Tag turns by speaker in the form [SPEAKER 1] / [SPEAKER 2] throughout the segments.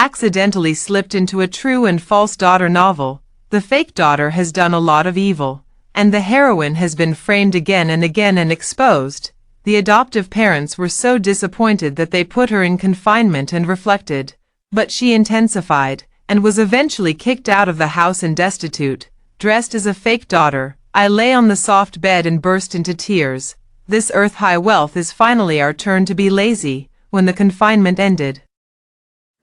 [SPEAKER 1] accidentally slipped into a true and false daughter novel. The fake daughter has done a lot of evil, and the heroine has been framed again and again and exposed. The adoptive parents were so disappointed that they put her in confinement and reflected, but she intensified, and was eventually kicked out of the house and destitute. Dressed as a fake daughter, I lay on the soft bed and burst into tears. This earth-high wealth is finally our turn to be lazy. When the confinement ended,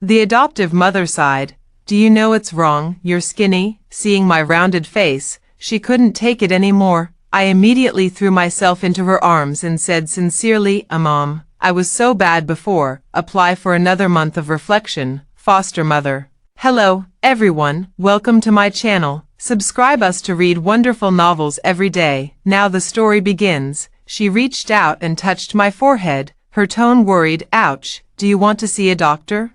[SPEAKER 1] the adoptive mother sighed. Do you know it's wrong, you're skinny? Seeing my rounded face, she couldn't take it anymore. I immediately threw myself into her arms and said sincerely, Mom, I was so bad before. Apply for another month of reflection, foster mother. Hello, everyone, welcome to my channel. Subscribe us to read wonderful novels every day. Now the story begins. She reached out and touched my forehead, her tone worried. Ouch, do you want to see a doctor?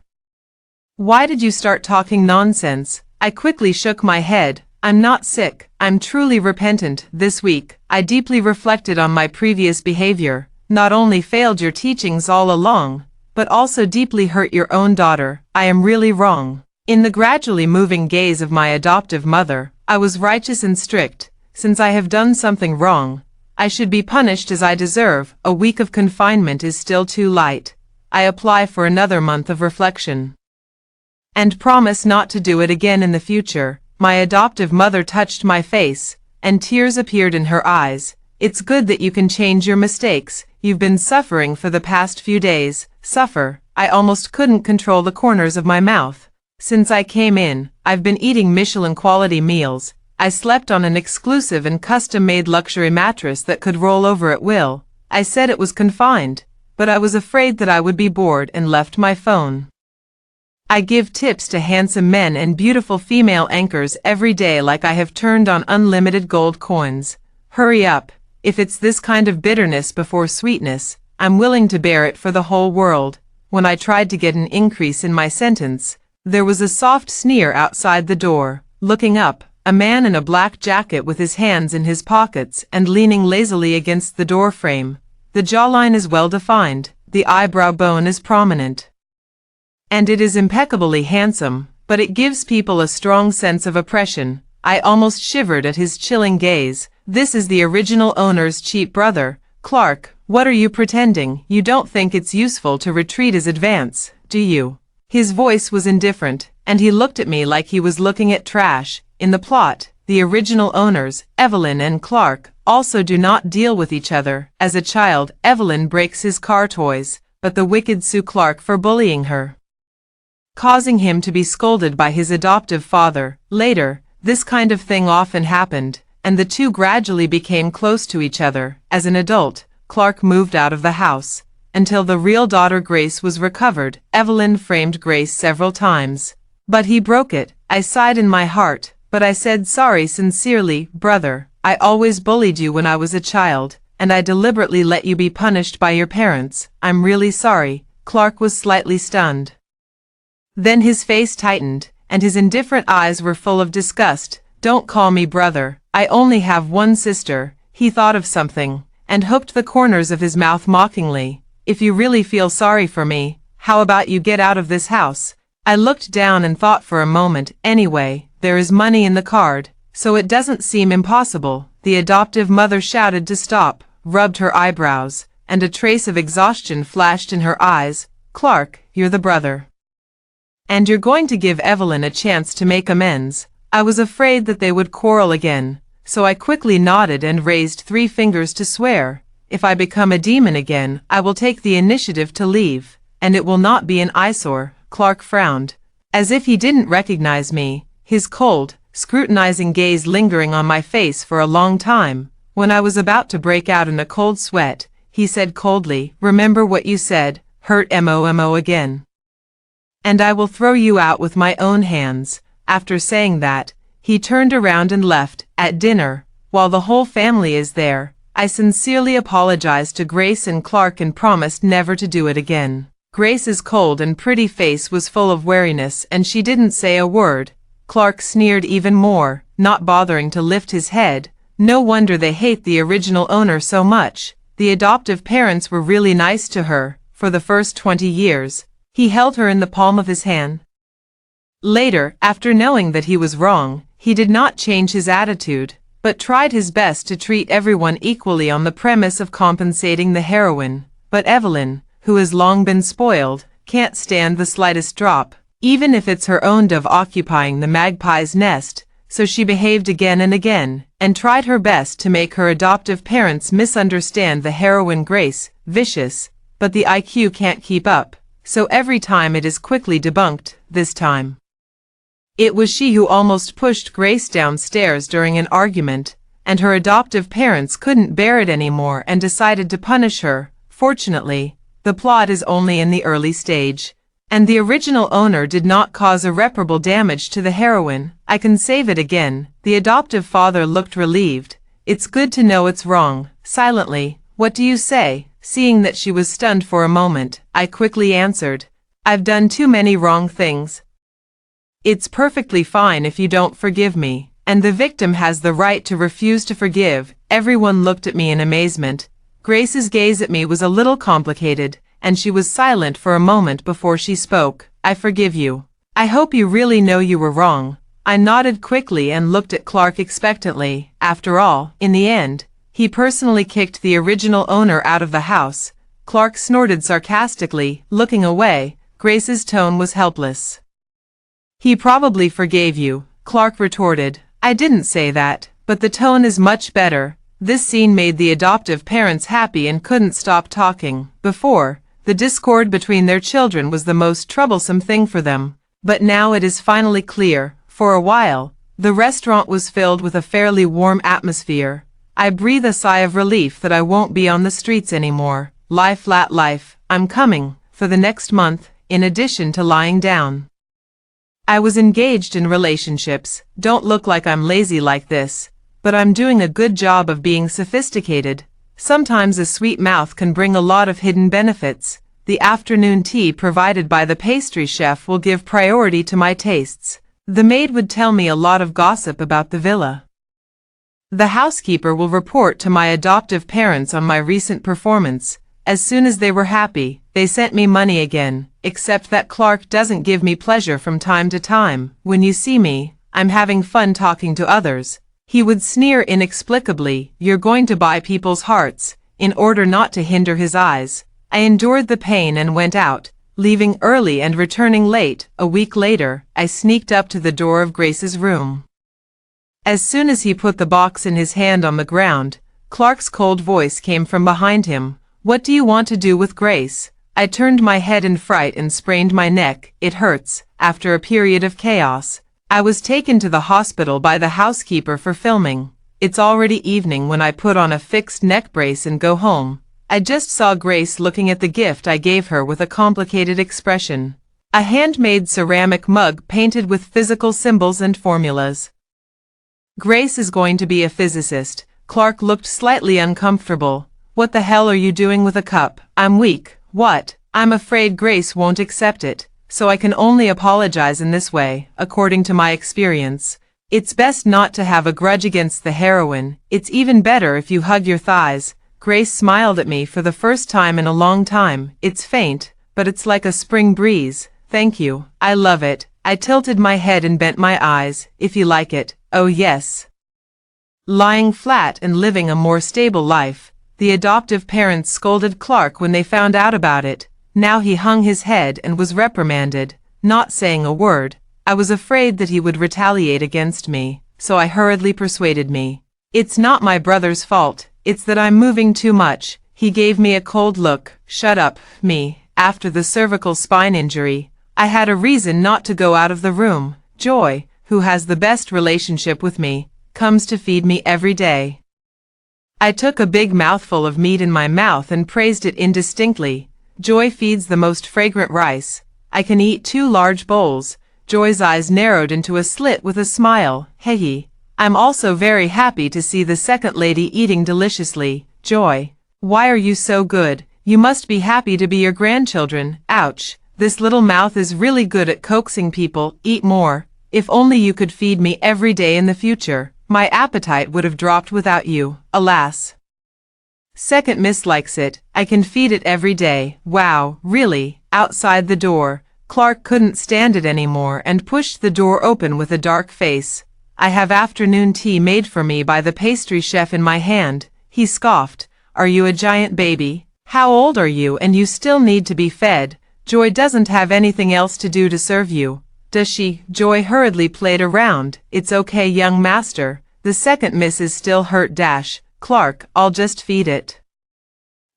[SPEAKER 1] Why did you start talking nonsense? I quickly shook my head. I'm not sick, I'm truly repentant. This week, I deeply reflected on my previous behavior. Not only failed your teachings all along, but also deeply hurt your own daughter. I am really wrong. In the gradually moving gaze of my adoptive mother, I was righteous and strict. Since I have done something wrong, I should be punished as I deserve. A week of confinement is still too light. I apply for another month of reflection and promise not to do it again in the future. My adoptive mother touched my face, and tears appeared in her eyes. It's good that you can change your mistakes. You've been suffering for the past few days. Suffer. I almost couldn't control the corners of my mouth. Since I came in, I've been eating Michelin quality meals. I slept on an exclusive and custom-made luxury mattress that could roll over at will. I said it was confined, but I was afraid that I would be bored and left my phone. I give tips to handsome men and beautiful female anchors every day like I have turned on unlimited gold coins. Hurry up. If it's this kind of bitterness before sweetness, I'm willing to bear it for the whole world. When I tried to get an increase in my sentence, there was a soft sneer outside the door. Looking up, a man in a black jacket with his hands in his pockets and leaning lazily against the door frame. The jawline is well defined, the eyebrow bone is prominent, and it is impeccably handsome, but it gives people a strong sense of oppression. I almost shivered at his chilling gaze. This is the original owner's cheap brother. Clark, what are you pretending? You don't think it's useful to retreat as advance, do you? His voice was indifferent, and he looked at me like he was looking at trash. In the plot, the original owners, Evelyn and Clark, also do not deal with each other. As a child, Evelyn breaks his car toys, but the wicked sue Clark for bullying her, causing him to be scolded by his adoptive father. Later, this kind of thing often happened, and the two gradually became close to each other. As an adult, Clark moved out of the house. Until the real daughter Grace was recovered, Evelyn framed Grace several times. But he broke it. I sighed in my heart, but I said sorry sincerely. Brother, I always bullied you when I was a child, and I deliberately let you be punished by your parents. I'm really sorry. Clark was slightly stunned. Then his face tightened, and his indifferent eyes were full of disgust. Don't call me brother. I only have one sister. He thought of something, and hooked the corners of his mouth mockingly. If you really feel sorry for me, how about you get out of this house? I looked down and thought for a moment. Anyway, there is money in the card, so it doesn't seem impossible. The adoptive mother shouted to stop, rubbed her eyebrows, and a trace of exhaustion flashed in her eyes. Clark, you're the brother, and you're going to give Evelyn a chance to make amends. I was afraid that they would quarrel again, so I quickly nodded and raised 3 fingers to swear. If I become a demon again, I will take the initiative to leave, and it will not be an eyesore. Clark frowned, as if he didn't recognize me, his cold, scrutinizing gaze lingering on my face for a long time. When I was about to break out in a cold sweat, he said coldly, remember what you said, hurt MOMO again, and I will throw you out with my own hands. After saying that, he turned around and left. At dinner, while the whole family is there, I sincerely apologized to Grace and Clark and promised never to do it again. Grace's cold and pretty face was full of wariness and she didn't say a word. Clark sneered even more, not bothering to lift his head. No wonder they hate the original owner so much. The adoptive parents were really nice to her. For the first 20 years, he held her in the palm of his hand, Later, after knowing that he was wrong, he did not change his attitude, but tried his best to treat everyone equally on the premise of compensating the heroine. But Evelyn, who has long been spoiled, can't stand the slightest drop, even if it's her own dove occupying the magpie's nest, so she behaved again and again, and tried her best to make her adoptive parents misunderstand the heroine Grace, vicious, but the IQ can't keep up, so every time it is quickly debunked. This time it was she who almost pushed Grace downstairs during an argument, and her adoptive parents couldn't bear it anymore and decided to punish her. Fortunately, the plot is only in the early stage, and the original owner did not cause irreparable damage to the heroine. I can save it again. The adoptive father looked relieved. It's good to know it's wrong. Silently, what do you say? Seeing that she was stunned for a moment, I quickly answered, I've done too many wrong things. It's perfectly fine if you don't forgive me, and the victim has the right to refuse to forgive. Everyone looked at me in amazement. Grace's gaze at me was a little complicated, and she was silent for a moment before she spoke. I forgive you. I hope you really know you were wrong. I nodded quickly and looked at Clark expectantly. After all, in the end, he personally kicked the original owner out of the house. Clark snorted sarcastically, looking away. Grace's tone was helpless. He probably forgave you, Clark retorted. I didn't say that, but the tone is much better. This scene made the adoptive parents happy and couldn't stop talking. Before, the discord between their children was the most troublesome thing for them, but now it is finally clear. For a while, the restaurant was filled with a fairly warm atmosphere. I breathe a sigh of relief that I won't be on the streets anymore. Lie flat life, I'm coming, for the next month, in addition to lying down. I was engaged in relationships. Don't look like I'm lazy like this, but I'm doing a good job of being sophisticated. Sometimes a sweet mouth can bring a lot of hidden benefits. The afternoon tea provided by the pastry chef will give priority to my tastes. The maid would tell me a lot of gossip about the villa. The housekeeper will report to my adoptive parents on my recent performance. As soon as they were happy, they sent me money again, except that Clark doesn't give me pleasure from time to time. When you see me, I'm having fun talking to others. He would sneer inexplicably. You're going to buy people's hearts. In order not to hinder his eyes, I endured the pain and went out, leaving early and returning late. A week later, I sneaked up to the door of Grace's room. As soon as he put the box in his hand on the ground, Clark's cold voice came from behind him. What do you want to do with Grace? I turned my head in fright and sprained my neck. It hurts. After a period of chaos, I was taken to the hospital by the housekeeper for filming. It's already evening when I put on a fixed neck brace and go home. I just saw Grace looking at the gift I gave her with a complicated expression. A handmade ceramic mug painted with physical symbols and formulas. Grace is going to be a physicist. Clark looked slightly uncomfortable. What the hell are you doing with a cup? I'm weak. What? I'm afraid Grace won't accept it, so I can only apologize in this way. According to my experience, it's best not to have a grudge against the heroine. It's even better if you hug your thighs. Grace smiled at me for the first time in a long time. It's faint, but it's like a spring breeze. Thank you. I love it. I tilted my head and bent my eyes. If you like it. Oh yes. Lying flat and living a more stable life. The adoptive parents scolded Clark when they found out about it. Now he hung his head and was reprimanded, not saying a word. I was afraid that he would retaliate against me, so I hurriedly persuaded me. It's not my brother's fault, it's that I'm moving too much. He gave me a cold look. Shut up, me. After the cervical spine injury, I had a reason not to go out of the room. Joy, who has the best relationship with me, comes to feed me every day. I took a big mouthful of meat in my mouth and praised it indistinctly. Joy feeds the most fragrant rice. I can eat 2 large bowls. Joy's eyes narrowed into a slit with a smile. Hey, I'm also very happy to see the second lady eating deliciously. Joy, why are you so good? You must be happy to be your grandchildren. Ouch, this little mouth is really good at coaxing people. Eat more. If only you could feed me every day in the future. My appetite would have dropped without you, alas. Second miss likes it. I can feed it every day. Wow, really? Outside the door, Clark couldn't stand it anymore and pushed the door open with a dark face. "I have afternoon tea made for me by the pastry chef in my hand," he scoffed. "Are you a giant baby? How old are you and you still need to be fed? Joy doesn't have anything else to do to serve you, does she?" Joy hurriedly played around. "It's okay, young master. The second miss is still hurt. Clark, I'll just feed it."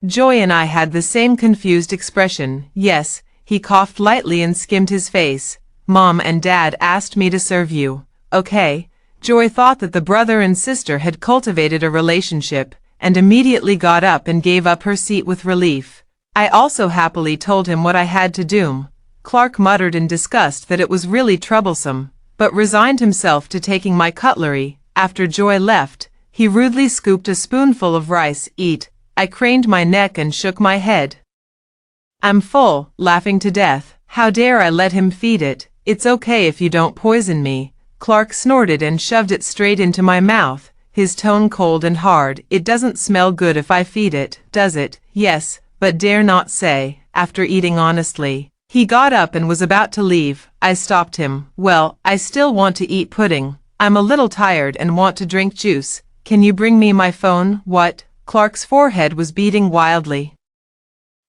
[SPEAKER 1] Joy and I had the same confused expression. "Yes," he coughed lightly and skimmed his face. "Mom and Dad asked me to serve you." "Okay." Joy thought that the brother and sister had cultivated a relationship, and immediately got up and gave up her seat with relief. I also happily told him what I had to do. Clark muttered in disgust that it was really troublesome, but resigned himself to taking my cutlery. After Joy left, he rudely scooped a spoonful of rice. "Eat." I craned my neck and shook my head. "I'm full," laughing to death. "How dare I let him feed it? It's okay if you don't poison me." Clark snorted and shoved it straight into my mouth, his tone cold and hard. "It doesn't smell good if I feed it, does it?" "Yes, but dare not say." After eating honestly, he got up and was about to leave. I stopped him. "Well, I still want to eat pudding. I'm a little tired and want to drink juice. Can you bring me my phone?" "What?" Clark's forehead was beating wildly,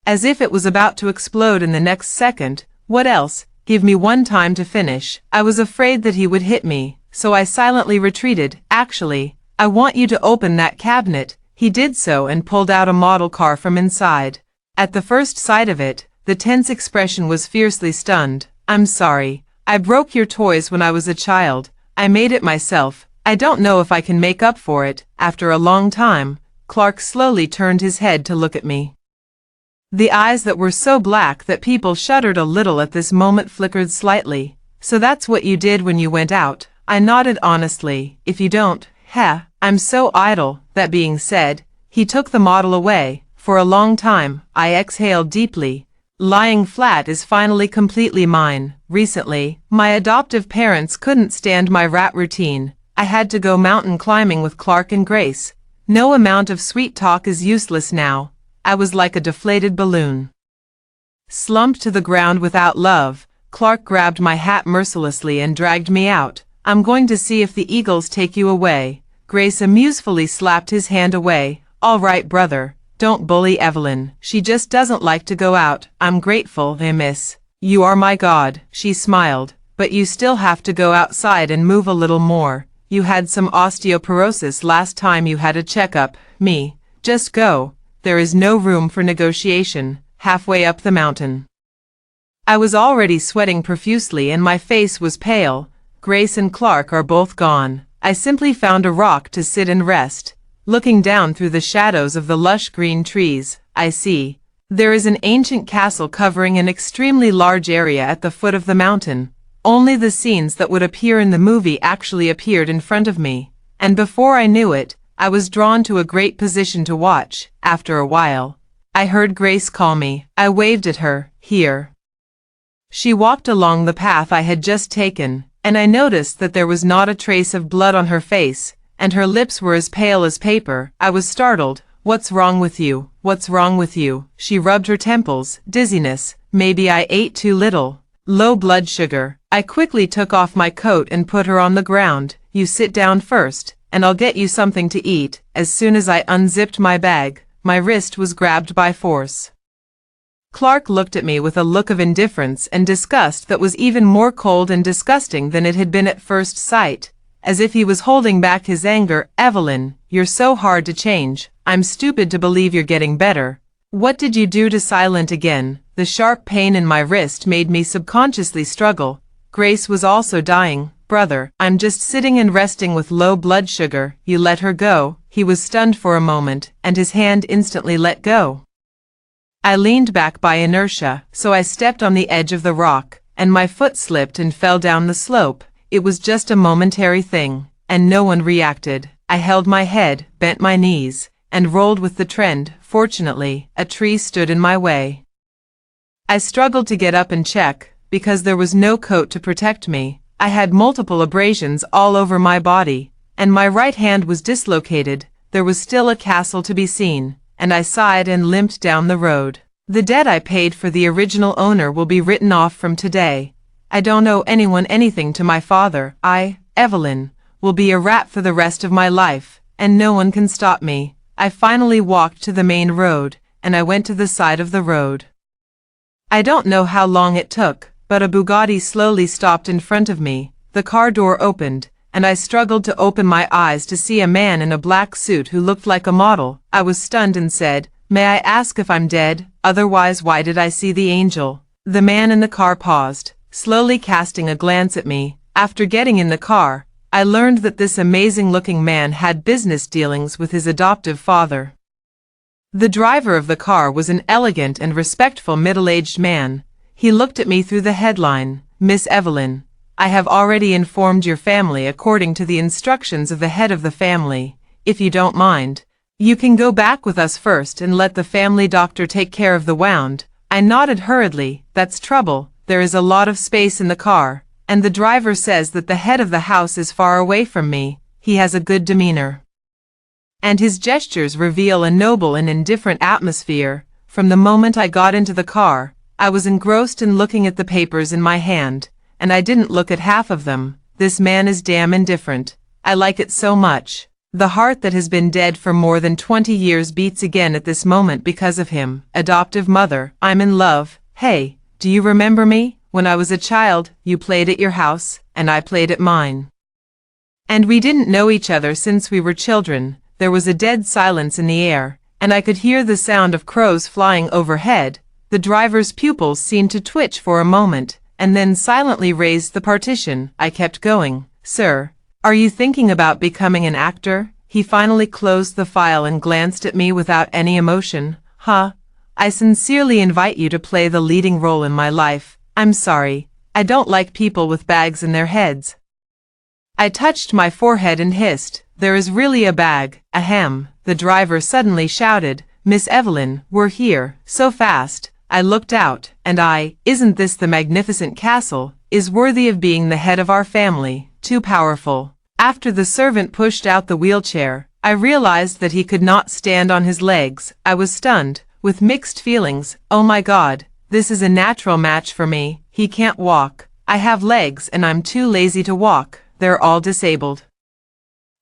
[SPEAKER 1] as if it was about to explode in the next second. "What else? Give me one time to finish." I was afraid that he would hit me, so I silently retreated. "Actually, I want you to open that cabinet." He did so and pulled out a model car from inside. At the first sight of it, the tense expression was fiercely stunned. "I'm sorry. I broke your toys when I was a child. I made it myself. I don't know if I can make up for it." After a long time, Clark slowly turned his head to look at me. The eyes that were so black that people shuddered a little at this moment flickered slightly. "So that's what you did when you went out?" I nodded honestly. "If you don't, I'm so idle." That being said, he took the model away. For a long time, I exhaled deeply. Lying flat is finally completely mine. Recently, my adoptive parents couldn't stand my rat routine. I had to go mountain climbing with Clark and Grace. No amount of sweet talk is useless now. I was like a deflated balloon, slumped to the ground without love. Clark grabbed my hat mercilessly and dragged me out. "I'm going to see if the Eagles take you away." Grace amusefully slapped his hand away. "All right, brother. Don't bully Evelyn. She just doesn't like to go out." "I'm grateful, miss. You are my god." She smiled. "But you still have to go outside and move a little more. You had some osteoporosis last time you had a checkup." "Me? Just go. There is no room for negotiation." Halfway up the mountain, I was already sweating profusely and my face was pale. Grace and Clark are both gone. I simply found a rock to sit and rest. Looking down through the shadows of the lush green trees, I see there is an ancient castle covering an extremely large area at the foot of the mountain. Only the scenes that would appear in the movie actually appeared in front of me, and before I knew it, I was drawn to a great position to watch. After a while, I heard Grace call me. I waved at her. "Here." She walked along the path I had just taken, and I noticed that there was not a trace of blood on her face, and her lips were as pale as paper. I was startled. "What's wrong with you? What's wrong with you?" She rubbed her temples. "Dizziness. Maybe I ate too little. Low blood sugar." I quickly took off my coat and put her on the ground. "You sit down first, and I'll get you something to eat." As soon as I unzipped my bag, my wrist was grabbed by force. Clark looked at me with a look of indifference and disgust that was even more cold and disgusting than it had been at first sight, as if he was holding back his anger. "Evelyn, you're so hard to change. I'm stupid to believe you're getting better. What did you do to silent again?" The sharp pain in my wrist made me subconsciously struggle. Grace was also dying. "Brother, I'm just sitting and resting with low blood sugar." "You let her go." He was stunned for a moment, and his hand instantly let go. I leaned back by inertia, so I stepped on the edge of the rock, and my foot slipped and fell down the slope. It was just a momentary thing, and no one reacted. I held my head, bent my knees, and rolled with the trend. Fortunately, a tree stood in my way. I struggled to get up and check, because there was no coat to protect me. I had multiple abrasions all over my body, and my right hand was dislocated. There was still a castle to be seen, and I sighed and limped down the road. The debt I paid for the original owner will be written off from today. I don't owe anyone anything to my father. I, Evelyn, will be a rat for the rest of my life, and no one can stop me. I finally walked to the main road, and I went to the side of the road. I don't know how long it took, but a Bugatti slowly stopped in front of me. The car door opened, and I struggled to open my eyes to see a man in a black suit who looked like a model. I was stunned and said, "May I ask if I'm dead? Otherwise, why did I see the angel?" The man in the car paused, slowly casting a glance at me. After getting in the car, I learned that this amazing-looking man had business dealings with his adoptive father. The driver of the car was an elegant and respectful middle-aged man. He looked at me through the headline, "Miss Evelyn, I have already informed your family according to the instructions of the head of the family. If you don't mind, you can go back with us first and let the family doctor take care of the wound." I nodded hurriedly. "That's trouble. There is a lot of space in the car, and the driver says that the head of the house is far away from me. He has a good demeanor, and his gestures reveal a noble and indifferent atmosphere." From the moment I got into the car, I was engrossed in looking at the papers in my hand, and I didn't look at half of them. This man is damn indifferent. I like it so much. The heart that has been dead for more than 20 years beats again at this moment because of him. Adoptive mother, I'm in love. Hey, do you remember me? When I was a child, you played at your house, and I played at mine. And we didn't know each other since we were children. There was a dead silence in the air, and I could hear the sound of crows flying overhead. The driver's pupils seemed to twitch for a moment, and then silently raised the partition. I kept going. "Sir, are you thinking about becoming an actor?" He finally closed the file and glanced at me without any emotion. "Huh? I sincerely invite you to play the leading role in my life. I'm sorry, I don't like people with bags in their heads." I touched my forehead and hissed, "There is really a bag." Ahem. The driver suddenly shouted, "Miss Evelyn, we're here." So fast, I looked out, and isn't this the magnificent castle? Is worthy of being the head of our family. Too powerful. After the servant pushed out the wheelchair, I realized that he could not stand on his legs. I was stunned, with mixed feelings. Oh my God, this is a natural match for me. He can't walk. I have legs and I'm too lazy to walk. They're all disabled.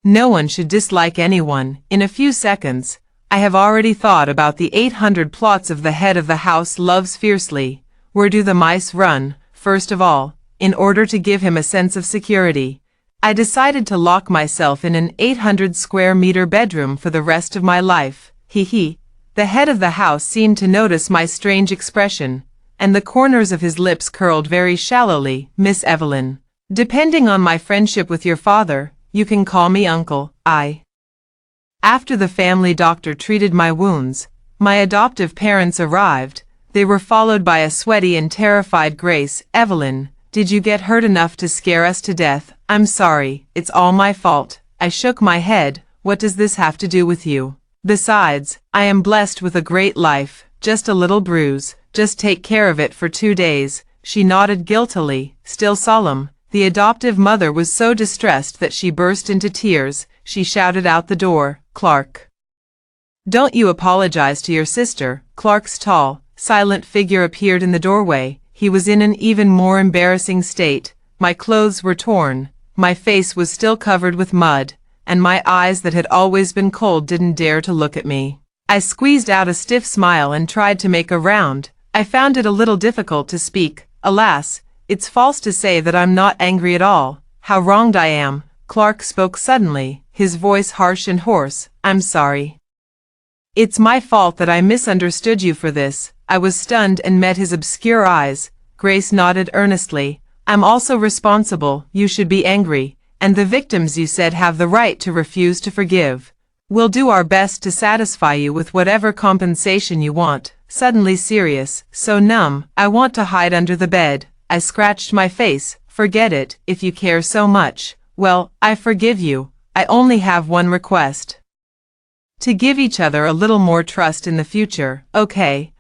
[SPEAKER 1] No one should dislike anyone. In a few seconds, I have already thought about the 800 plots of the head of the house loves fiercely. Where do the mice run? First of all, in order to give him a sense of security, I decided to lock myself in an 800 square meter bedroom for the rest of my life. Hee. The head of the house seemed to notice my strange expression, and the corners of his lips curled very shallowly. "Miss Evelyn, depending on my friendship with your father, you can call me Uncle." After the family doctor treated my wounds, my adoptive parents arrived. They were followed by a sweaty and terrified Grace. "Evelyn, did you get hurt enough to scare us to death?" "I'm sorry, it's all my fault." I shook my head. "What does this have to do with you? Besides, I am blessed with a great life. Just a little bruise. Just take care of it for 2 days." She nodded guiltily, still solemn. The adoptive mother was so distressed that she burst into tears. She shouted out the door, "Clark, don't you apologize to your sister." Clark's tall, silent figure appeared in the doorway. He was in an even more embarrassing state. My clothes were torn, my face was still covered with mud, and my eyes that had always been cold didn't dare to look at me. I squeezed out a stiff smile and tried to make a round. I found it a little difficult to speak. "Alas, it's false to say that I'm not angry at all. How wronged I am." Clark spoke suddenly, his voice harsh and hoarse. "I'm sorry. It's my fault that I misunderstood you for this." I was stunned and met his obscure eyes. Grace nodded earnestly. "I'm also responsible. You should be angry, and the victims you said have the right to refuse to forgive. We'll do our best to satisfy you with whatever compensation you want." Suddenly serious, so numb, "I want to hide under the bed." I scratched my face. "Forget it, if you care so much." "Well, I forgive you. I only have one request. To give each other a little more trust in the future." Okay.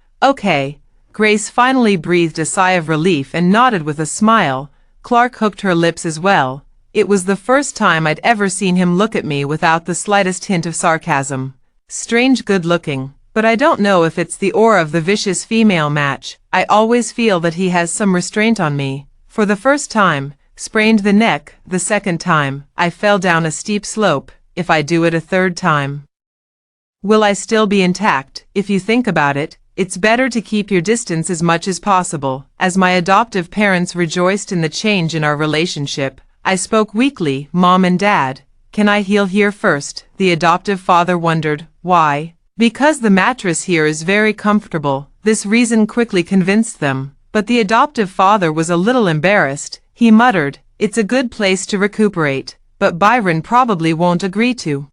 [SPEAKER 1] Grace finally breathed a sigh of relief and nodded with a smile. Clark hooked her lips as well. It was the first time I'd ever seen him look at me without the slightest hint of sarcasm. Strange good looking, But I don't know if it's the aura of the vicious female match. I always feel that he has some restraint on me. For the first time, sprained the neck. The second time, I fell down a steep slope. If I do it a third time, will I still be intact? If you think about it, it's better to keep your distance as much as possible. As my adoptive parents rejoiced in the change in our relationship, I spoke weakly. Mom and Dad, can I heal here first? The adoptive father wondered. Why? Because the mattress here is very comfortable. This reason quickly convinced them. But the adoptive father was a little embarrassed. He muttered, it's a good place to recuperate, but Byron probably won't agree to.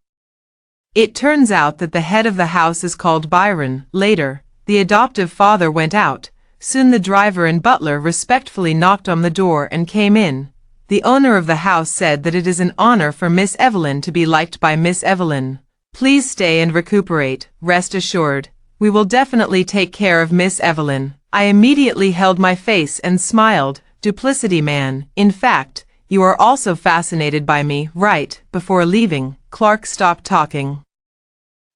[SPEAKER 1] It turns out that the head of the house is called Byron. Later, the adoptive father went out. Soon the driver and butler respectfully knocked on the door and came in. The owner of the house said that it is an honor for Miss Evelyn to be liked by Miss Evelyn. Please stay and recuperate. Rest assured, we will definitely take care of Miss Evelyn. I immediately held my face and smiled. Duplicity man. In fact, you are also fascinated by me, right? Before leaving, Clark stopped talking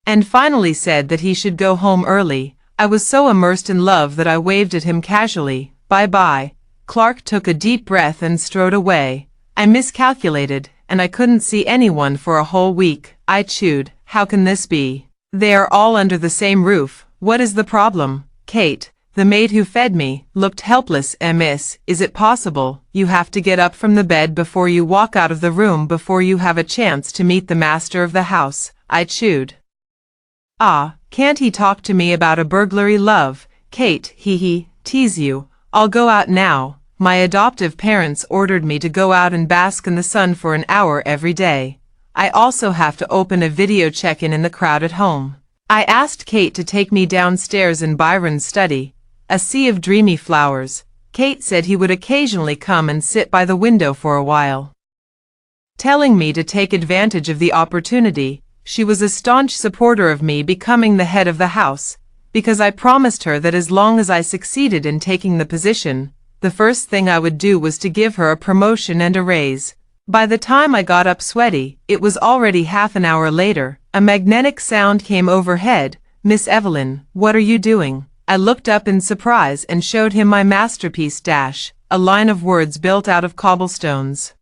[SPEAKER 1] and finally said that he should go home early. I was so immersed in love that I waved at him casually. Bye-bye. Clark took a deep breath and strode away. I miscalculated, and I couldn't see anyone for a whole week. I chewed. How can this be? They are all under the same roof. What is the problem? Kate, the maid who fed me, looked helpless. Miss, is it possible? You have to get up from the bed before you walk out of the room before you have a chance to meet the master of the house. I chewed. Ah, can't he talk to me about a burglary, love? Kate, tease you. I'll go out now. My adoptive parents ordered me to go out and bask in the sun for an hour every day. I also have to open a video check-in in the crowd at home. I asked Kate to take me downstairs in Byron's study, a sea of dreamy flowers. Kate said he would occasionally come and sit by the window for a while, telling me to take advantage of the opportunity. She was a staunch supporter of me becoming the head of the house, because I promised her that as long as I succeeded in taking the position, the first thing I would do was to give her a promotion and a raise. By the time I got up sweaty, it was already half an hour later. A magnetic sound came overhead. Miss Evelyn, what are you doing? I looked up in surprise and showed him my masterpiece dash, a line of words built out of cobblestones.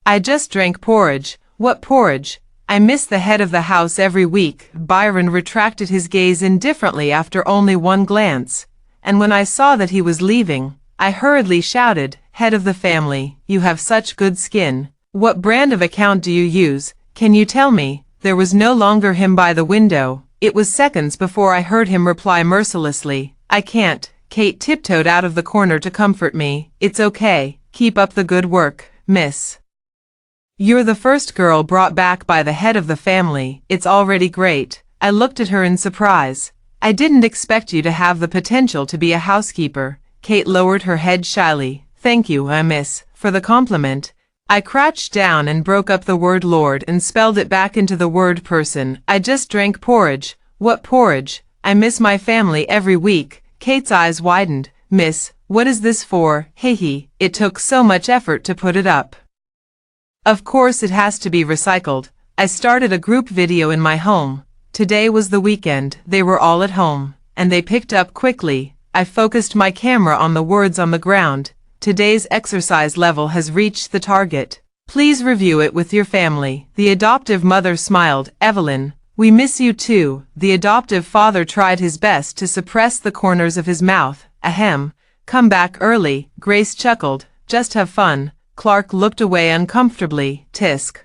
[SPEAKER 1] I just drank porridge. What porridge? I miss the head of the house every week. Byron retracted his gaze indifferently after only one glance, and when I saw that he was leaving, I hurriedly shouted, head of the family, you have such good skin. What brand of account do you use? Can you tell me? There was no longer him by the window. It was seconds before I heard him reply mercilessly, I can't. Kate tiptoed out of the corner to comfort me. It's okay. Keep up the good work, miss. You're the first girl brought back by the head of the family. It's already great. I looked at her in surprise. I didn't expect you to have the potential to be a housekeeper. Kate lowered her head shyly. Thank you, miss, for the compliment. I crouched down and broke up the word Lord and spelled it back into the word person. I just drank porridge. What porridge? I miss my family every week. Kate's eyes widened. Miss, what is this for? Hehe, it took so much effort to put it up. Of course it has to be recycled. I started a group video in my home. Today was the weekend. They were all at home, and they picked up quickly. I focused my camera on the words on the ground. Today's exercise level has reached the target. Please review it with your family. The adoptive mother smiled. Evelyn, we miss you too. The adoptive father tried his best to suppress the corners of his mouth. Ahem. Come back early. Grace chuckled. Just have fun. Clark looked away uncomfortably. Tisk.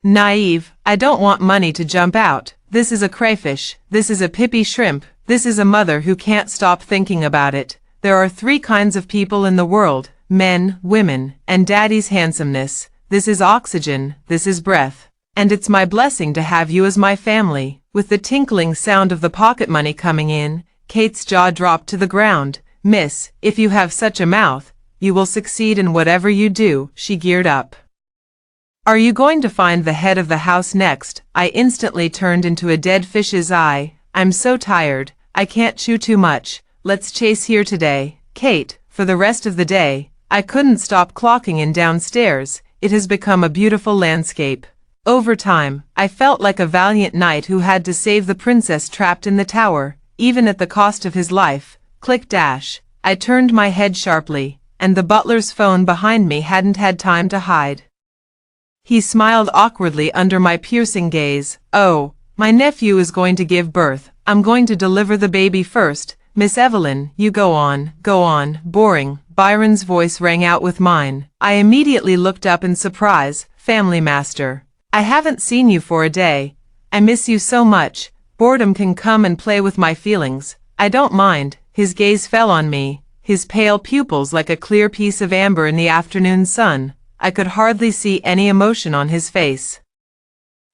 [SPEAKER 1] Naive. I don't want money to jump out. This is a crayfish. This is a pippy shrimp. This is a mother who can't stop thinking about it. There are 3 kinds of people in the world, men, women, and daddy's handsomeness. This is oxygen, this is breath. And it's my blessing to have you as my family. With the tinkling sound of the pocket money coming in, Kate's jaw dropped to the ground. Miss, if you have such a mouth, you will succeed in whatever you do. She geared up. Are you going to find the head of the house next? I instantly turned into a dead fish's eye. I'm so tired. I can't chew too much. Let's chase here today. Kate, for the rest of the day, I couldn't stop clocking in downstairs. It has become a beautiful landscape. Over time, I felt like a valiant knight who had to save the princess trapped in the tower, even at the cost of his life. Click dash. I turned my head sharply, and the butler's phone behind me hadn't had time to hide. He smiled awkwardly under my piercing gaze. "Oh, my nephew is going to give birth. I'm going to deliver the baby first. Miss Evelyn, you go on, go on." Boring. Byron's voice rang out with mine. I immediately looked up in surprise. "Family master. I haven't seen you for a day. I miss you so much. Boredom can come and play with my feelings. I don't mind." His gaze fell on me, his pale pupils like a clear piece of amber in the afternoon sun. I could hardly see any emotion on his face.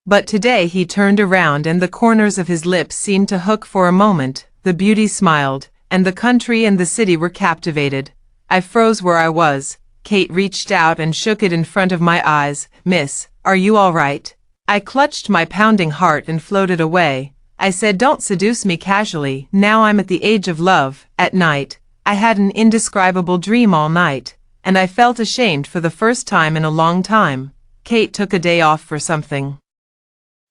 [SPEAKER 1] But today he turned around and the corners of his lips seemed to hook for a moment. The beauty smiled, and the country and the city were captivated. I froze where I was. Kate reached out and shook it in front of my eyes. "Miss, are you all right?" I clutched my pounding heart and floated away. I said, "Don't seduce me casually. Now I'm at the age of love." At night, I had an indescribable dream all night, and I felt ashamed for the first time in a long time. Kate took a day off for something,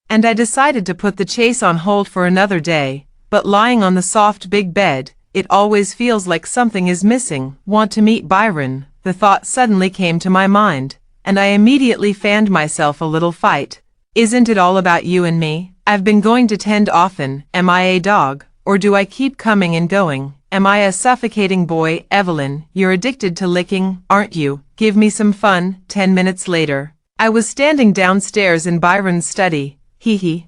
[SPEAKER 1] and I decided to put the chase on hold for another day. But lying on the soft big bed, it always feels like something is missing. Want to meet Byron? The thought suddenly came to my mind, and I immediately fanned myself a little fight. "Isn't it all about you and me? I've been going to tend often. Am I a dog, or do I keep coming and going? Am I a suffocating boy?" "Evelyn, you're addicted to licking, aren't you? Give me some fun." 10 minutes later, I was standing downstairs in Byron's study. Hee.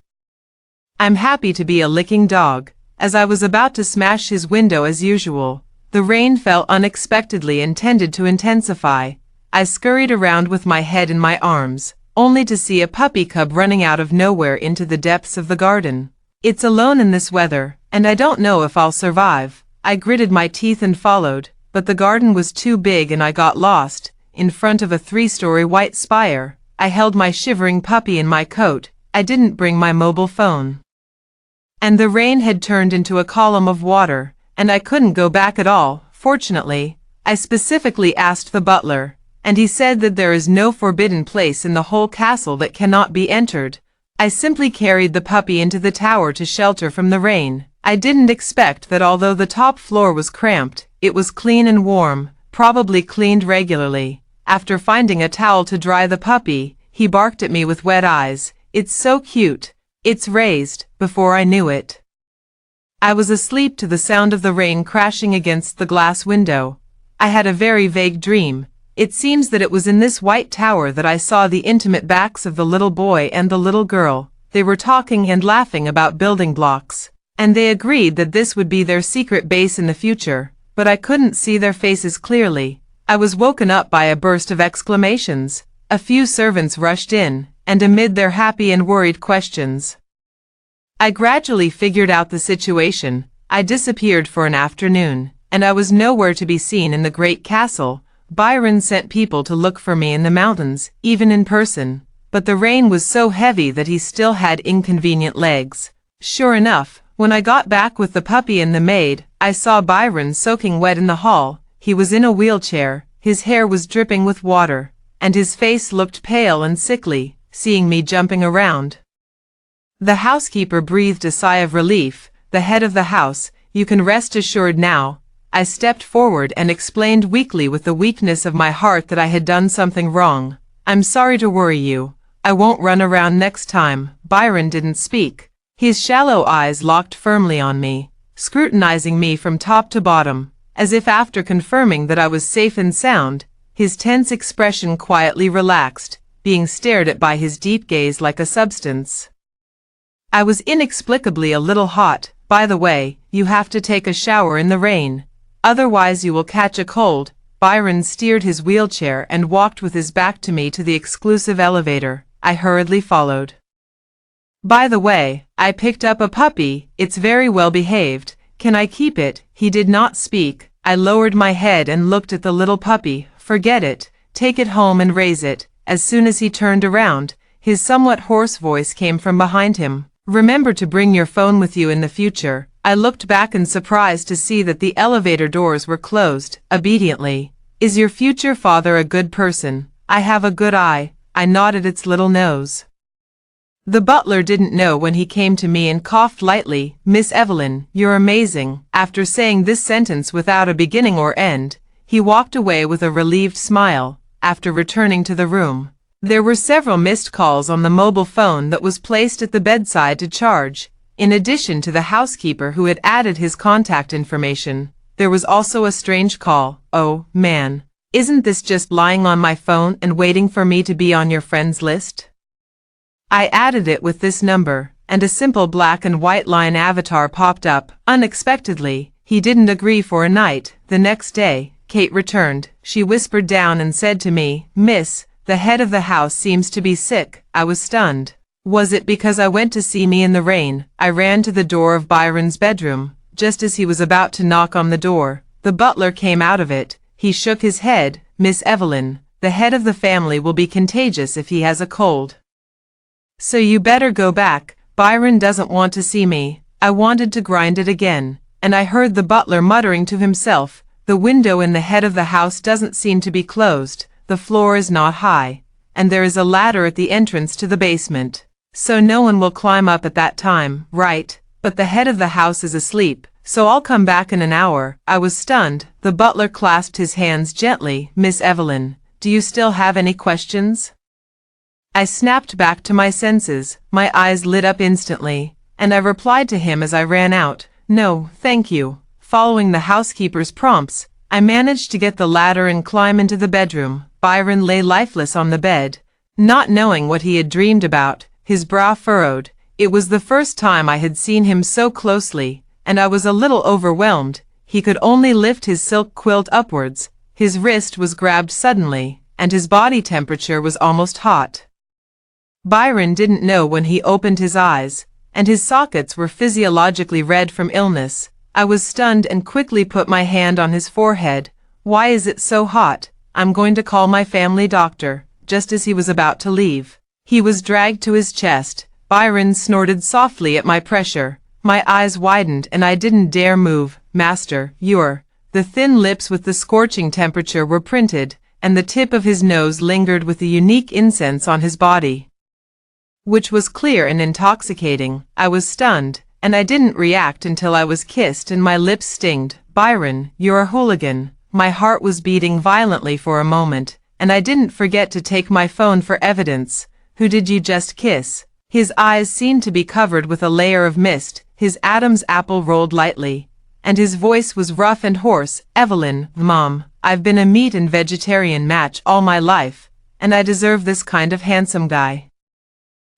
[SPEAKER 1] "I'm happy to be a licking dog." As I was about to smash his window as usual, the rain fell unexpectedly and tended to intensify. I scurried around with my head in my arms, only to see a puppy cub running out of nowhere into the depths of the garden. "It's alone in this weather, and I don't know if I'll survive." I gritted my teeth and followed, but the garden was too big and I got lost. In front of a 3-story white spire, I held my shivering puppy in my coat. I didn't bring my mobile phone, and the rain had turned into a column of water, and I couldn't go back at all. Fortunately, I specifically asked the butler, and he said that there is no forbidden place in the whole castle that cannot be entered. I simply carried the puppy into the tower to shelter from the rain. I didn't expect that although the top floor was cramped, it was clean and warm, probably cleaned regularly. After finding a towel to dry the puppy, he barked at me with wet eyes. "It's so cute. It's raised." Before I knew it, I was asleep to the sound of the rain crashing against the glass window. I had a very vague dream. It seems that it was in this white tower that I saw the intimate backs of the little boy and the little girl. They were talking and laughing about building blocks, and they agreed that this would be their secret base in the future, but I couldn't see their faces clearly. I was woken up by a burst of exclamations. A few servants rushed in, and amid their happy and worried questions, I gradually figured out the situation. I disappeared for an afternoon, and I was nowhere to be seen in the great castle. Byron sent people to look for me in the mountains, even in person, but the rain was so heavy that he still had inconvenient legs. Sure enough, when I got back with the puppy and the maid, I saw Byron soaking wet in the hall. He was in a wheelchair, his hair was dripping with water, and his face looked pale and sickly. Seeing me jumping around, the housekeeper breathed a sigh of relief. "The head of the house, you can rest assured now." I stepped forward and explained weakly with the weakness of my heart that I had done something wrong. "I'm sorry to worry you. I won't run around next time." Byron didn't speak. His shallow eyes locked firmly on me, scrutinizing me from top to bottom, as if after confirming that I was safe and sound. His tense expression quietly relaxed, being stared at by his deep gaze like a substance. I was inexplicably a little hot. "By the way, you have to take a shower in the rain. Otherwise you will catch a cold." Byron steered his wheelchair and walked with his back to me to the exclusive elevator. I hurriedly followed. "By the way, I picked up a puppy. It's very well behaved. Can I keep it?" He did not speak. I lowered my head and looked at the little puppy. "Forget it. Take it home and raise it." As soon as he turned around, his somewhat hoarse voice came from behind him. "Remember to bring your phone with you in the future." I looked back in surprise to see that the elevator doors were closed. Obediently, "Is your future father a good person?" "I have a good eye." I nodded its little nose. The butler didn't know when he came to me and coughed lightly. "Miss Evelyn, you're amazing." After saying this sentence without a beginning or end, he walked away with a relieved smile. After returning to the room, there were several missed calls on the mobile phone that was placed at the bedside to charge. In addition to the housekeeper who had added his contact information, there was also a strange call. "Oh, man, isn't this just lying on my phone and waiting for me to be on your friends list?" I added it with this number, and a simple black and white line avatar popped up. Unexpectedly, he didn't agree for a night. The next day, Kate returned. She whispered down and said to me, "Miss, the head of the house seems to be sick." I was stunned. Was it because I went to see me in the rain? I ran to the door of Byron's bedroom. Just as he was about to knock on the door, the butler came out of it. He shook his head. "Miss Evelyn, the head of the family will be contagious if he has a cold. So you better go back. Byron doesn't want to see me." I wanted to grind it again, and I heard the butler muttering to himself, "The window in the head of the house doesn't seem to be closed, the floor is not high, and there is a ladder at the entrance to the basement. So no one will climb up at that time, right? But the head of the house is asleep, so I'll come back in an hour." I was stunned. The butler clasped his hands gently. "Miss Evelyn, do you still have any questions?" I snapped back to my senses. My eyes lit up instantly, and I replied to him as I ran out, "No, thank you." Following the housekeeper's prompts, I managed to get the ladder and climb into the bedroom. Byron lay lifeless on the bed, not knowing what he had dreamed about, his brow furrowed. It was the first time I had seen him so closely, and I was a little overwhelmed. He could only lift his silk quilt upwards, his wrist was grabbed suddenly, and his body temperature was almost hot. Byron didn't know when he opened his eyes, and his sockets were physiologically red from illness. I was stunned and quickly put my hand on his forehead. "Why is it so hot? I'm going to call my family doctor." Just as he was about to leave, he was dragged to his chest. Byron snorted softly at my pressure. My eyes widened and I didn't dare move. "Master, you're..." The thin lips with the scorching temperature were printed, and the tip of his nose lingered with the unique incense on his body, which was clear and intoxicating. I was stunned, and I didn't react until I was kissed and my lips stinged. "Byron, you're a hooligan." My heart was beating violently for a moment, and I didn't forget to take my phone for evidence. "Who did you just kiss?" His eyes seemed to be covered with a layer of mist, his Adam's apple rolled lightly, and his voice was rough and hoarse. "Evelyn, Mom, I've been a meat and vegetarian match all my life, and I deserve this kind of handsome guy."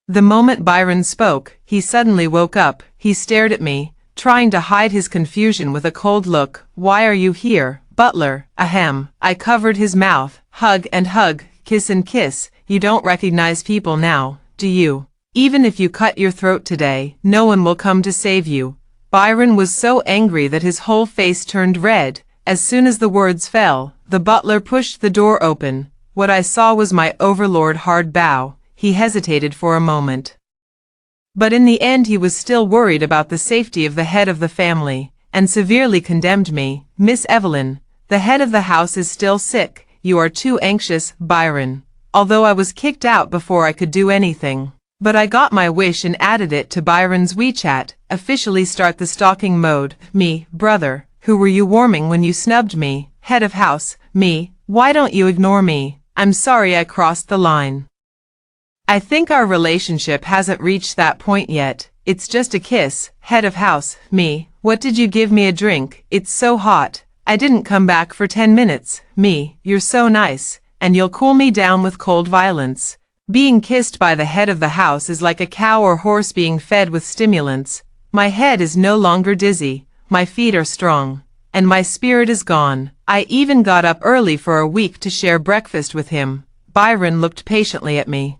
[SPEAKER 1] The moment Byron spoke, he suddenly woke up. He stared at me, trying to hide his confusion with a cold look. "Why are you here, butler?" "Ahem." I covered his mouth. "Hug and hug, kiss and kiss. You don't recognize people now, do you? Even if you cut your throat today, no one will come to save you." Byron was so angry that his whole face turned red. As soon as the words fell, the butler pushed the door open. What I saw was my overlord hard bow. He hesitated for a moment, but in the end he was still worried about the safety of the head of the family, and severely condemned me. "Miss Evelyn, the head of the house is still sick. You are too anxious, Byron." Although I was kicked out before I could do anything, but I got my wish and added it to Byron's WeChat. "Officially start the stalking mode." "Me, brother, who were you warming when you snubbed me?" "Head of house." "Me, why don't you ignore me?" "I'm sorry I crossed the line. I think our relationship hasn't reached that point yet. It's just a kiss." "Head of house." "Me, what did you give me a drink? It's so hot. I didn't come back for 10 minutes. "Me, you're so nice, and you'll cool me down with cold violence." Being kissed by the head of the house is like a cow or horse being fed with stimulants. My head is no longer dizzy, my feet are strong, and my spirit is gone. I even got up early for a week to share breakfast with him. Byron looked patiently at me,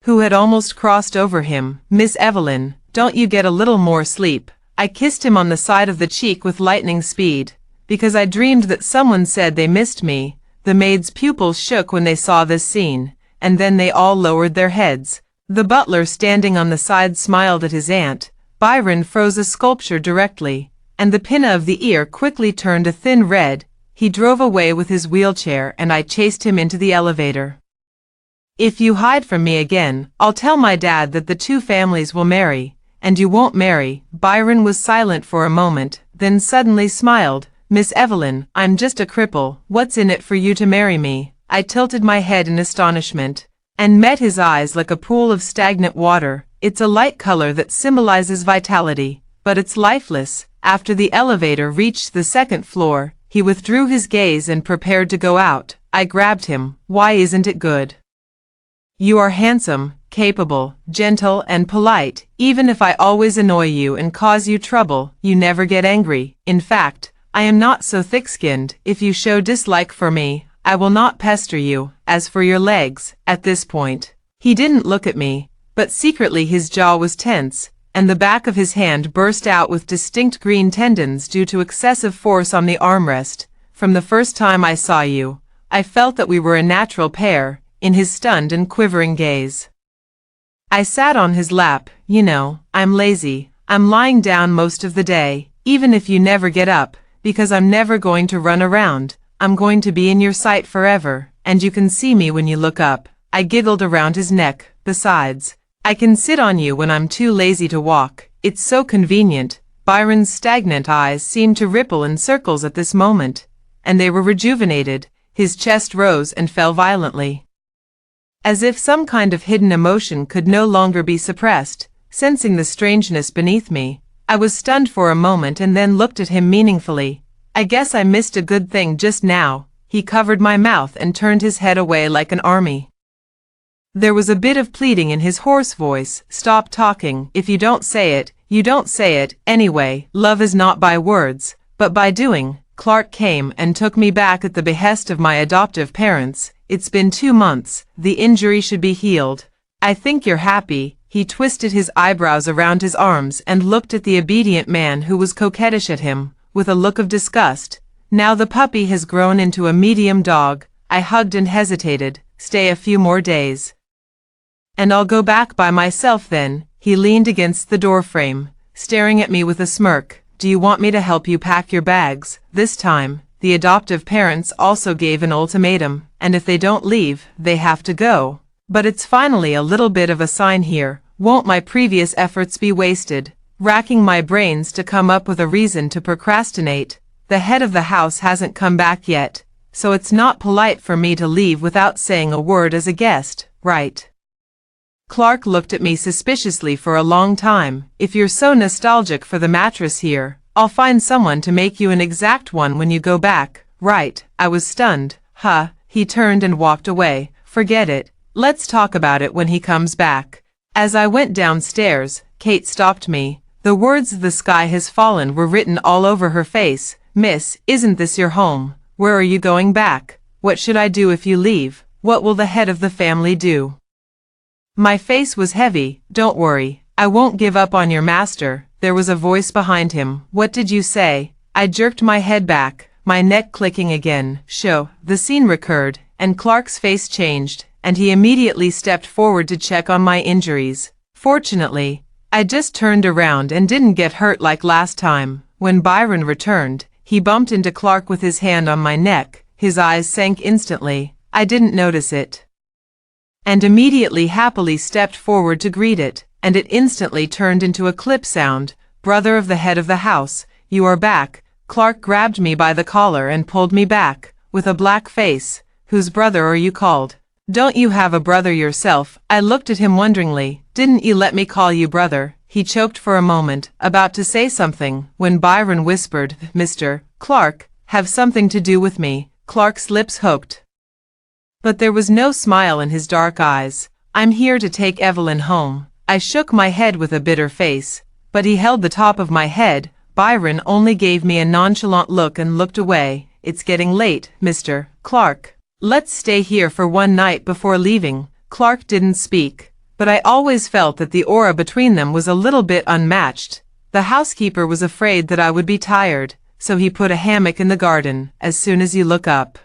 [SPEAKER 1] who had almost crossed over him. "Miss Evelyn, don't you get a little more sleep?" I kissed him on the side of the cheek with lightning speed, because I dreamed that someone said they missed me. The maids' pupils shook when they saw this scene, and then they all lowered their heads. The butler standing on the side smiled at his aunt. Byron froze a sculpture directly, and the pinna of the ear quickly turned a thin red. He drove away with his wheelchair and I chased him into the elevator. If you hide from me again, I'll tell my dad that the two families will marry, and you won't marry." Byron was silent for a moment, then suddenly smiled. "Miss Evelyn, I'm just a cripple. What's in it for you to marry me?" I tilted my head in astonishment, and met his eyes like a pool of stagnant water. "It's a light color that symbolizes vitality, but it's lifeless." After the elevator reached the second floor, he withdrew his gaze and prepared to go out. I grabbed him. "Why isn't it good? You are handsome, capable, gentle, and polite. Even if I always annoy you and cause you trouble, you never get angry. In fact, I am not so thick-skinned. If you show dislike for me, I will not pester you. As for your legs," at this point, he didn't look at me, but secretly his jaw was tense, and the back of his hand burst out with distinct green tendons due to excessive force on the armrest. "From the first time I saw you, I felt that we were a natural pair," in his stunned and quivering gaze. I sat on his lap. "You know, I'm lazy. I'm lying down most of the day, even if you never get up, because I'm never going to run around. I'm going to be in your sight forever, and you can see me when you look up." I giggled around his neck. "Besides, I can sit on you when I'm too lazy to walk. It's so convenient." Byron's stagnant eyes seemed to ripple in circles at this moment, and they were rejuvenated. His chest rose and fell violently, as if some kind of hidden emotion could no longer be suppressed. Sensing the strangeness beneath me, I was stunned for a moment and then looked at him meaningfully. "I guess I missed a good thing just now." He covered my mouth and turned his head away like an army. There was a bit of pleading in his hoarse voice. "Stop talking. If you don't say it, you don't say it. Anyway, love is not by words, but by doing." Clark came and took me back at the behest of my adoptive parents. "It's been 2 months. The injury should be healed. I think you're happy." He twisted his eyebrows around his arms and looked at the obedient man who was coquettish at him, with a look of disgust. "Now the puppy has grown into a medium dog." I hugged and hesitated. "Stay a few more days, and I'll go back by myself then." He leaned against the doorframe, staring at me with a smirk. "Do you want me to help you pack your bags?" This time, the adoptive parents also gave an ultimatum, and if they don't leave, they have to go. But it's finally a little bit of a sign here. Won't my previous efforts be wasted? Racking my brains to come up with a reason to procrastinate. The head of the house hasn't come back yet, so it's not polite for me to leave without saying a word as a guest, right? Clark looked at me suspiciously for a long time. "If you're so nostalgic for the mattress here, I'll find someone to make you an exact one when you go back." "Right." I was stunned. "Huh." He turned and walked away. "Forget it. Let's talk about it when he comes back." As I went downstairs, Kate stopped me. The words "the sky has fallen" were written all over her face. "Miss, isn't this your home? Where are you going back? What should I do if you leave? What will the head of the family do?" My face was heavy. "Don't worry, I won't give up on your master." There was a voice behind him. "What did you say?" I jerked my head back, my neck clicking again. "Show." The scene recurred, and Clark's face changed, and he immediately stepped forward to check on my injuries. Fortunately, I just turned around and didn't get hurt like last time. When Byron returned, he bumped into Clark with his hand on my neck. His eyes sank instantly. I didn't notice it, and immediately happily stepped forward to greet it, and it instantly turned into a clip sound. "Brother of the head of the house, you are back." Clark grabbed me by the collar and pulled me back, with a black face. "Whose brother are you called? Don't you have a brother yourself?" I looked at him wonderingly. "Didn't you let me call you brother?" He choked for a moment, about to say something, when Byron whispered, "Mr. Clark, have something to do with me." Clark's lips hooked, but there was no smile in his dark eyes. "I'm here to take Evelyn home." I shook my head with a bitter face, but he held the top of my head. Byron only gave me a nonchalant look and looked away. "It's getting late, Mr. Clark. Let's stay here for one night before leaving." Clark didn't speak, but I always felt that the aura between them was a little bit unmatched. The housekeeper was afraid that I would be tired, so he put a hammock in the garden. "As soon as you look up,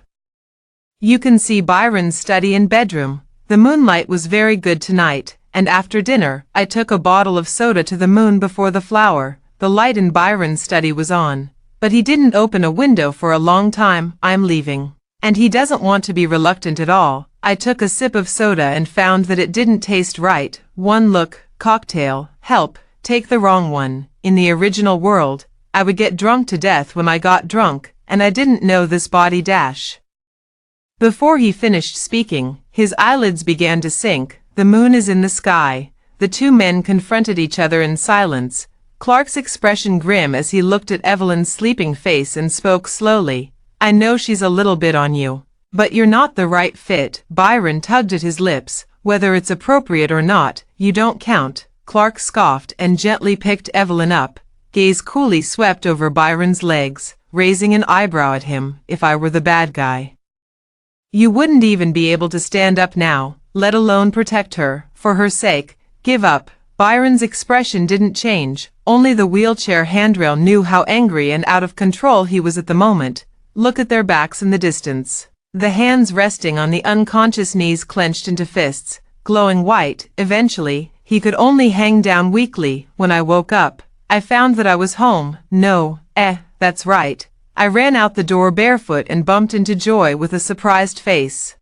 [SPEAKER 1] you can see Byron's study and bedroom." The moonlight was very good tonight, and after dinner, I took a bottle of soda to the moon before the flower. The light in Byron's study was on, but he didn't open a window for a long time. "I'm leaving, and he doesn't want to be reluctant at all." I took a sip of soda and found that it didn't taste right. One look, cocktail, help, take the wrong one. In the original world, I would get drunk to death when I got drunk, and I didn't know this body dash. Before he finished speaking, his eyelids began to sink. The moon is in the sky. The two men confronted each other in silence, Clark's expression grim as he looked at Evelyn's sleeping face and spoke slowly. I know she's a little bit on you, but you're not the right fit. Byron tugged at his lips. Whether it's appropriate or not, you don't count. Clark scoffed and gently picked Evelyn up. Gaze coolly swept over Byron's legs, raising an eyebrow at him. If I were the bad guy, you wouldn't even be able to stand up now, let alone protect her. For her sake, give up. Byron's expression didn't change, only the wheelchair handrail knew how angry and out of control he was at the moment. Look at their backs in the distance. The hands resting on the unconscious knees clenched into fists, glowing white. Eventually, he could only hang down weakly. When I woke up, I found that I was home. No, that's right. I ran out the door barefoot and bumped into Joy with a surprised face.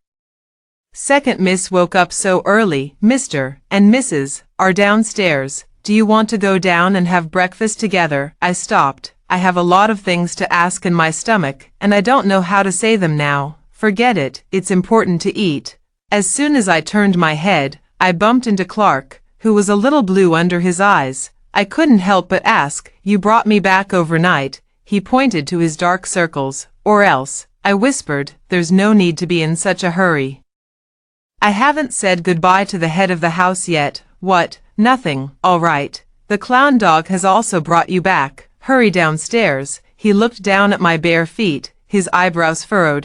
[SPEAKER 1] Second Miss woke up so early. Mr. and Mrs. are downstairs. Do you want to go down and have breakfast together? I stopped. I have a lot of things to ask in my stomach, and I don't know how to say them now. Forget it, it's important to eat. As soon as I turned my head, I bumped into Clark, who was a little blue under his eyes. I couldn't help but ask, you brought me back overnight? He pointed to his dark circles. Or else, I whispered, there's no need to be in such a hurry. I haven't said goodbye to the head of the house yet. What? Nothing. All right. The clown dog has also brought you back. Hurry downstairs. He looked down at my bare feet, his eyebrows furrowed.